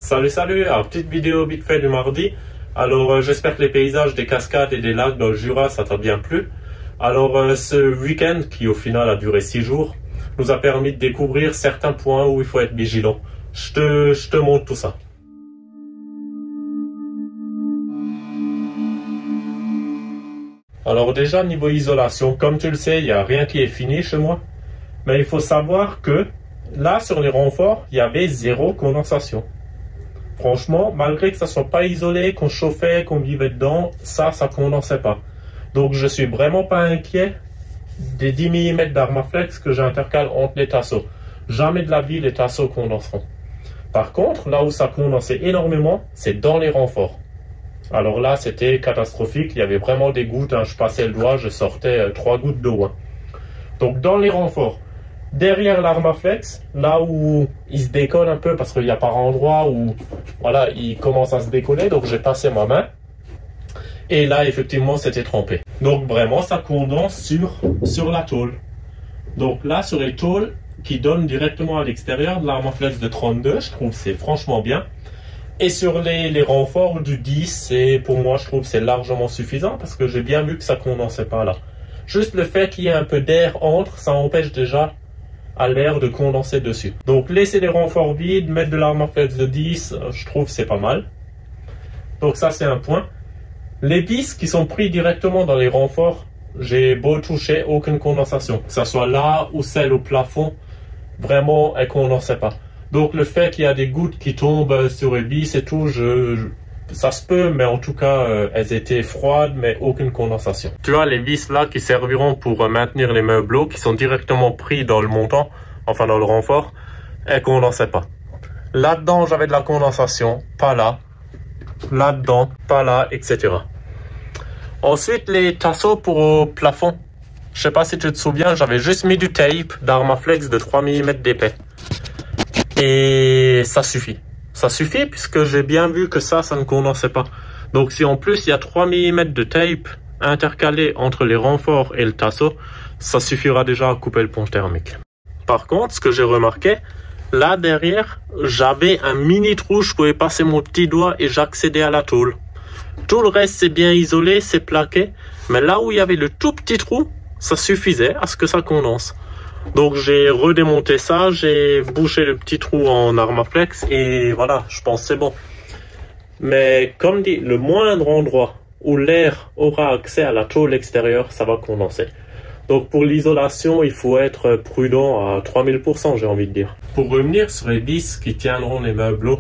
Salut, alors petite vidéo vite fait du mardi. Alors j'espère que les paysages des cascades et des lacs dans le Jura ça t'a bien plu. Alors ce week-end qui au final a duré 6 jours nous a permis de découvrir certains points où il faut être vigilant. Je te montre tout ça. Alors déjà niveau isolation, comme tu le sais, il n'y a rien qui est fini chez moi. Mais il faut savoir que là sur les renforts, il y avait zéro condensation. Franchement, malgré que ça soit pas isolé, qu'on chauffait, qu'on vivait dedans, ça condensait pas. Donc je suis vraiment pas inquiet des 10 mm d'Armaflex que j'intercale entre les tasseaux. Jamais de la vie les tasseaux condenseront. Par contre, là où ça condensait énormément, c'est dans les renforts. Alors là, c'était catastrophique. Il y avait vraiment des gouttes. Je passais le doigt, je sortais 3 gouttes d'eau. Donc dans les renforts, derrière l'Armaflex, là où il se décolle un peu, parce qu'il y a par endroit où voilà, il commence à se décoller, donc j'ai passé ma main. Et là, effectivement, c'était trempé. Donc vraiment, ça condense sur la tôle. Donc là, sur les tôles qui donnent directement à l'extérieur de l'Armaflex de 32, je trouve que c'est franchement bien. Et sur les renforts du 10, pour moi, je trouve que c'est largement suffisant parce que j'ai bien vu que ça condensait pas là. Juste le fait qu'il y ait un peu d'air entre, ça empêche déjà à l'air de condenser dessus. Donc laisser les renforts vides, mettre de l'Armaflex de 10, je trouve que c'est pas mal. Donc ça, c'est un point. Les vis qui sont pris directement dans les renforts, j'ai beau toucher, aucune condensation. Que ce soit là ou celle au plafond, vraiment, elle condensait pas. Donc le fait qu'il y a des gouttes qui tombent sur les vis et tout, ça se peut, mais en tout cas, elles étaient froides, mais aucune condensation. Tu as les vis là qui serviront pour maintenir les meubles qui sont directement pris dans le montant, enfin dans le renfort, elles condensaient pas. Là-dedans, j'avais de la condensation, pas là. Là-dedans, pas là, etc. Ensuite, les tasseaux pour au plafond. Je sais pas si tu te souviens, j'avais juste mis du tape d'Armaflex de 3 mm d'épais. Et ça suffit. Ça suffit puisque j'ai bien vu que ça ne condensait pas. Donc si en plus il y a 3 mm de tape intercalé entre les renforts et le tasseau, ça suffira déjà à couper le ponche thermique. Par contre, ce que j'ai remarqué, là derrière, j'avais un mini trou, je pouvais passer mon petit doigt et j'accédais à la tôle. Tout le reste c'est bien isolé, c'est plaqué, mais là où il y avait le tout petit trou, ça suffisait à ce que ça condense. Donc j'ai redémonté ça, j'ai bouché le petit trou en Armaflex et voilà, je pense que c'est bon. Mais comme dit, le moindre endroit où l'air aura accès à la tôle extérieure, ça va condenser. Donc pour l'isolation, il faut être prudent à 3000%, j'ai envie de dire. Pour revenir sur les vis qui tiendront les meubles,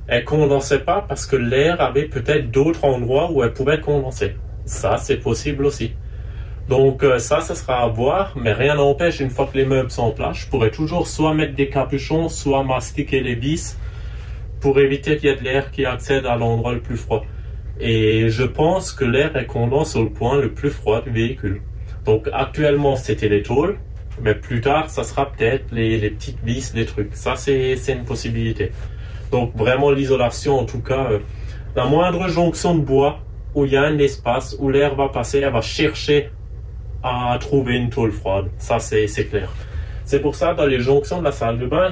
elles condensaient pas parce que l'air avait peut-être d'autres endroits où elles pouvaient condenser. Ça, c'est possible aussi. Donc ça sera à voir, mais rien n'empêche, une fois que les meubles sont en place, je pourrais toujours soit mettre des capuchons, soit mastiquer les vis pour éviter qu'il y ait de l'air qui accède à l'endroit le plus froid. Et je pense que l'air est condense au point le plus froid du véhicule. Donc actuellement c'était les tôles, mais plus tard ça sera peut-être les petites vis, les trucs. Ça c'est une possibilité. Donc vraiment l'isolation en tout cas, la moindre jonction de bois où il y a un espace où l'air va passer, elle va chercher à trouver une tôle froide. Ça c'est clair. C'est pour ça dans les jonctions de la salle de bain,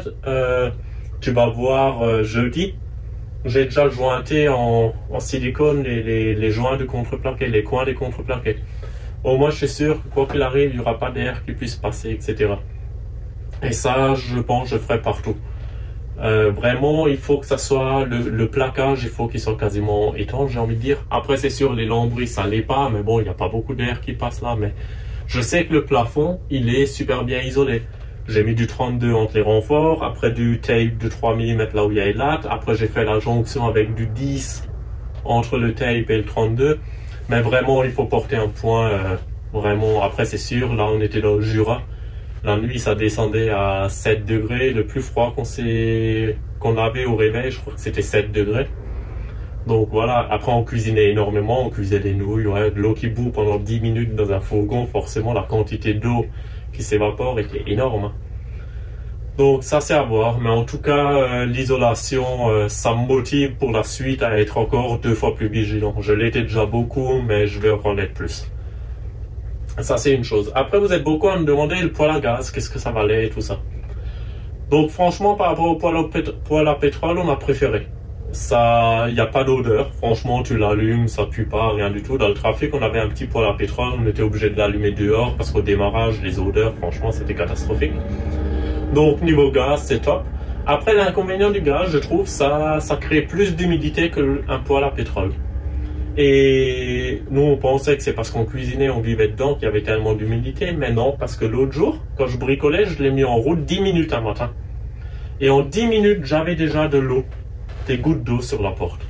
tu vas voir jeudi, j'ai déjà jointé en silicone les joints de contreplaqué, les coins des contreplaqués. Au moins je suis sûr que quoi qu'il arrive, il n'y aura pas d'air qui puisse passer, etc. Et ça, je pense, je ferai partout. Vraiment, il faut que ça soit le plaquage, il faut qu'il soit quasiment étanche, j'ai envie de dire. Après, c'est sûr, les lambris, ça l'est pas, mais bon, il n'y a pas beaucoup d'air qui passe là. Mais je sais que le plafond, il est super bien isolé. J'ai mis du 32 entre les renforts, après du tape de 3 mm là où il y a les lattes. Après, j'ai fait la jonction avec du 10 entre le tape et le 32. Mais vraiment, il faut porter un point, vraiment. Après, c'est sûr, là, on était dans le Jura. La nuit, ça descendait à 7 degrés. Le plus froid qu'on avait au réveil, je crois que c'était 7 degrés. Donc voilà, après on cuisinait énormément, on cuisait des nouilles, ouais, de l'eau qui bout pendant 10 minutes dans un fourgon, forcément la quantité d'eau qui s'évapore était énorme. Donc ça c'est à voir, mais en tout cas l'isolation, ça me motive pour la suite à être encore 2 fois plus vigilant. Je l'étais déjà beaucoup, mais je vais encore l'être plus. Ça c'est une chose. Après vous êtes beaucoup à me demander le poêle à gaz, qu'est-ce que ça valait et tout ça. Donc franchement par rapport au poêle à pétrole, on a préféré. Ça, il n'y a pas d'odeur. Franchement, tu l'allumes, ça pue pas, rien du tout. Dans le trafic, on avait un petit poêle à pétrole, on était obligé de l'allumer dehors parce qu'au démarrage, les odeurs, franchement, c'était catastrophique. Donc, niveau gaz, c'est top. Après, l'inconvénient du gaz, je trouve, ça crée plus d'humidité qu'un poêle à pétrole. Et nous, on pensait que c'est parce qu'on cuisinait, on vivait dedans, qu'il y avait tellement d'humidité. Mais non, parce que l'autre jour, quand je bricolais, je l'ai mis en route 10 minutes un matin. Et en 10 minutes, j'avais déjà de l'eau, des gouttes d'eau sur la porte.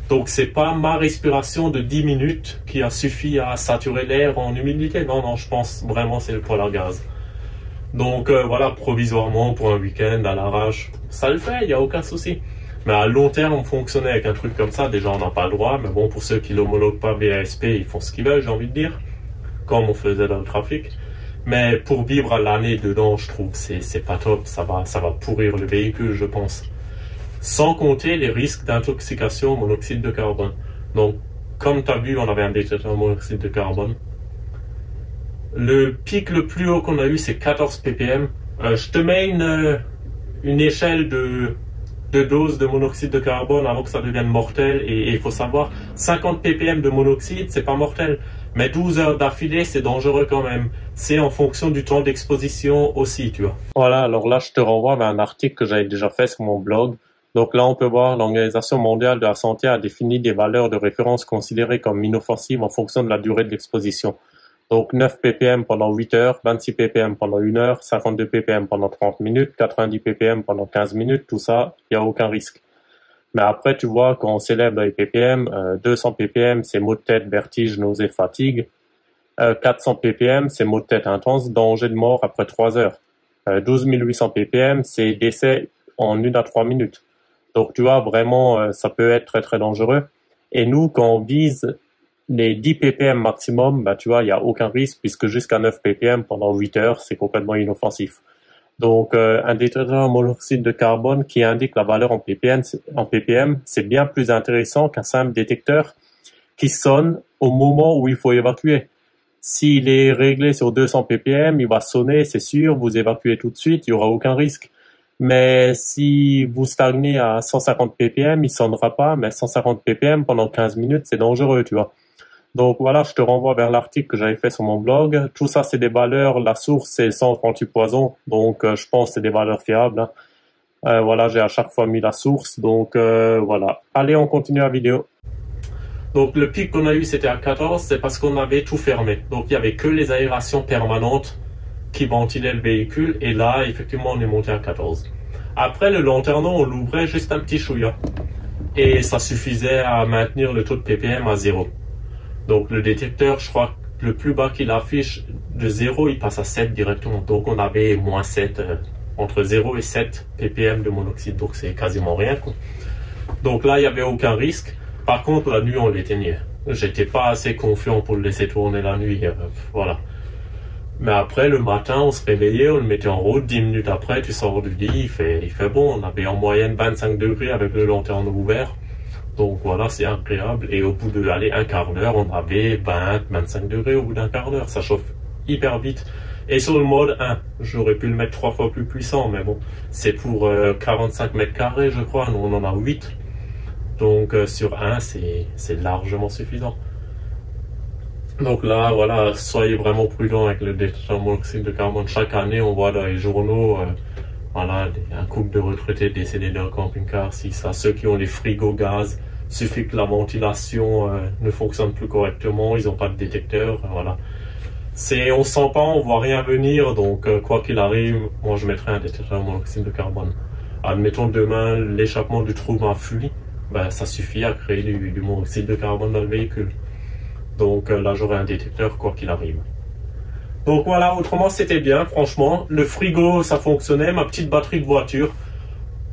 Donc, c'est pas ma respiration de 10 minutes qui a suffi à saturer l'air en humidité. Non, non, je pense vraiment c'est le poêle à gaz. Donc voilà, provisoirement pour un week-end à l'arrache, ça le fait, il n'y a aucun souci. Mais à long terme, fonctionner avec un truc comme ça, déjà on n'a pas le droit, mais bon, pour ceux qui l'homologuent pas BASP, ils font ce qu'ils veulent, j'ai envie de dire, comme on faisait dans le trafic. Mais pour vivre à l'année dedans, je trouve c'est pas top, ça va pourrir le véhicule, je pense. Sans compter les risques d'intoxication au monoxyde de carbone. Donc, comme tu as vu, on avait un détecteur monoxyde de carbone. Le pic le plus haut qu'on a eu, c'est 14 ppm. Je te mets une échelle de dose de monoxyde de carbone avant que ça devienne mortel. Et il faut savoir, 50 ppm de monoxyde, c'est pas mortel. Mais 12 heures d'affilée, c'est dangereux quand même. C'est en fonction du temps d'exposition aussi, tu vois. Voilà, alors là, je te renvoie vers un article que j'avais déjà fait sur mon blog. Donc là, on peut voir l'Organisation mondiale de la santé a défini des valeurs de référence considérées comme inoffensives en fonction de la durée de l'exposition. Donc 9 ppm pendant 8 heures, 26 ppm pendant 1 heure, 52 ppm pendant 30 minutes, 90 ppm pendant 15 minutes, tout ça, il n'y a aucun risque. Mais après, tu vois, quand on célèbre les ppm, 200 ppm, c'est maux de tête, vertige, nausée, fatigue. 400 ppm, c'est maux de tête intense, danger de mort après 3 heures. 12 800 ppm, c'est décès en 1 à 3 minutes. Donc tu vois, vraiment, ça peut être très très dangereux. Et nous, quand on vise les 10 ppm maximum, bah, tu vois, il n'y a aucun risque puisque jusqu'à 9 ppm pendant 8 heures, c'est complètement inoffensif. Donc, un détecteur monoxyde de carbone qui indique la valeur en ppm, c'est bien plus intéressant qu'un simple détecteur qui sonne au moment où il faut évacuer. S'il est réglé sur 200 ppm, il va sonner, c'est sûr, vous évacuez tout de suite, il n'y aura aucun risque. Mais si vous stagnez à 150 ppm, il sonnera pas, mais 150 ppm pendant 15 minutes, c'est dangereux, tu vois. Donc voilà, je te renvoie vers l'article que j'avais fait sur mon blog. Tout ça, c'est des valeurs. La source, c'est le centre anti-poison. Donc je pense que c'est des valeurs fiables. Hein. Voilà, j'ai à chaque fois mis la source. Donc voilà. Allez, on continue la vidéo. Donc le pic qu'on a eu, c'était à 14. C'est parce qu'on avait tout fermé. Donc il n'y avait que les aérations permanentes qui ventilaient le véhicule. Et là, effectivement, on est monté à 14. Après, le lanterneau, on l'ouvrait juste un petit chouïa. Et ça suffisait à maintenir le taux de ppm à 0. Donc le détecteur, je crois que le plus bas qu'il affiche de 0, il passe à 7 directement. Donc on avait moins 7, entre 0 et 7 ppm de monoxyde. Donc c'est quasiment rien, quoi. Donc là, il n'y avait aucun risque. Par contre, la nuit, on l'éteignait. J'étais pas assez confiant pour le laisser tourner la nuit. Voilà. Mais après, le matin, on se réveillait, on le mettait en route. 10 minutes après, tu sors du lit, il fait bon. On avait en moyenne 25 degrés avec le lanterneau ouvert. Donc voilà, c'est agréable. Et au bout de un quart d'heure, on avait 25 degrés au bout d'un quart d'heure. Ça chauffe hyper vite. Et sur le mode 1, j'aurais pu le mettre 3 fois plus puissant, mais bon, c'est pour 45 mètres carrés, je crois. Nous, on en a 8. Donc sur 1, c'est largement suffisant. Donc là, voilà, soyez vraiment prudents avec le détecteur monoxyde de carbone. Chaque année, on voit dans les journaux, voilà, un couple de retraités décédés d'un camping-car, si ça, ceux qui ont les frigos gaz, suffit que la ventilation ne fonctionne plus correctement, ils n'ont pas de détecteur, voilà. On sent pas, on voit rien venir, donc quoi qu'il arrive, moi je mettrai un détecteur monoxyde de carbone. Admettons demain l'échappement du trou m'a fui, ben, ça suffit à créer du monoxyde de carbone dans le véhicule. Donc là j'aurai un détecteur quoi qu'il arrive. Donc voilà, autrement c'était bien, franchement. Le frigo, ça fonctionnait, ma petite batterie de voiture.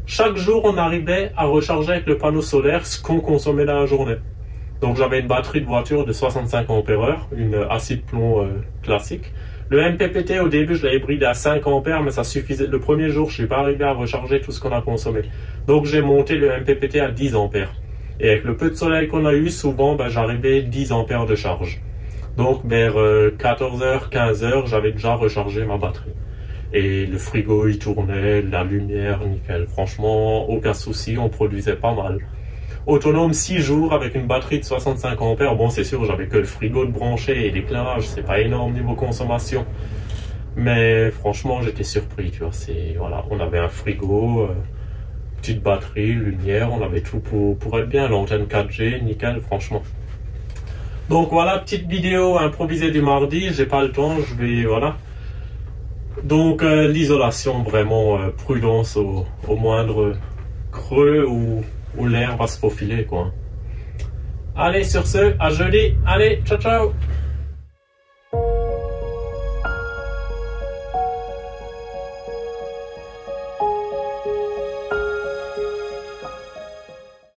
Chaque jour, on arrivait à recharger avec le panneau solaire ce qu'on consommait dans la journée. Donc j'avais une batterie de voiture de 65 ampères, une acide plomb classique. Le MPPT, au début, je l'avais bridé à 5 ampères, mais ça suffisait. Le premier jour, je ne suis pas arrivé à recharger tout ce qu'on a consommé. Donc j'ai monté le MPPT à 10 ampères. Et avec le peu de soleil qu'on a eu, souvent, ben, j'arrivais 10 ampères de charge. Donc vers 14h, 15h, j'avais déjà rechargé ma batterie. Et le frigo, il tournait, la lumière, nickel. Franchement, aucun souci, on produisait pas mal. Autonome 6 jours avec une batterie de 65 ampères. Bon, c'est sûr, j'avais que le frigo de brancher et l'éclairage, c'est pas énorme niveau consommation. Mais franchement, j'étais surpris, tu vois. Voilà, on avait un frigo, petite batterie, lumière, on avait tout pour être bien. L'antenne 4G, nickel, franchement. Donc voilà, petite vidéo improvisée du mardi. J'ai pas le temps, voilà. Donc l'isolation, vraiment prudence au moindre creux où l'air va se faufiler, quoi. Allez, sur ce, à jeudi. Allez, ciao ciao.